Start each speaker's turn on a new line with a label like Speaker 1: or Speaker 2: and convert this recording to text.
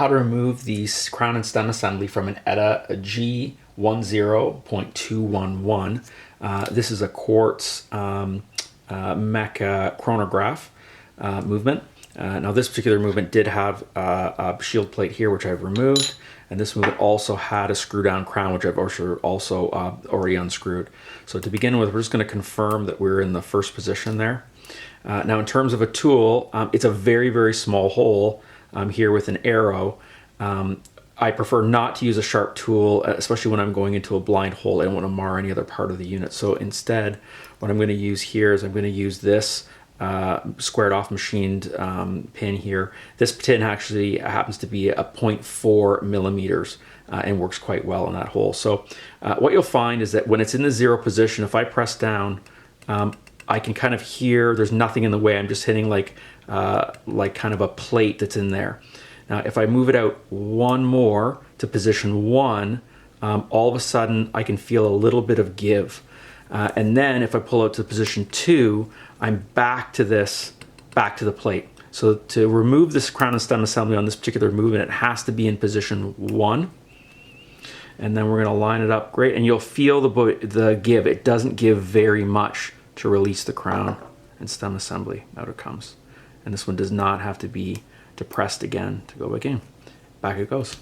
Speaker 1: how to remove the crown and stem assembly from an ETA G10.211. This is a quartz mecha chronograph movement. Now this particular movement did have a shield plate here, which I've removed, and this movement also had a screw down crown, which I've also already unscrewed. So to begin with, we're just going to confirm that we're in the first position there. Now in terms of a tool, it's a very, very small hole here with an arrow. I prefer not to use a sharp tool, especially when I'm going into a blind hole. I don't want to mar any other part of the unit. So instead, what I'm going to use here is I'm going to use this squared off machined pin here. This pin actually happens to be a 0.4 millimeters and works quite well in that hole. So what you'll find is that when it's in the zero position, if I press down, I can kind of hear there's nothing in the way. I'm just hitting like kind of a plate that's in there. Now, if I move it out one more to position 1, all of a sudden I can feel a little bit of give. And then if I pull out to position 2, I'm back to the plate. So to remove this crown and stem assembly on this particular movement, it has to be in position 1. And then we're going to line it up great, and you'll feel the give. It doesn't give very much to release the crown and stem assembly. Out it comes. And this one does not have to be depressed again to go back in. Back it goes.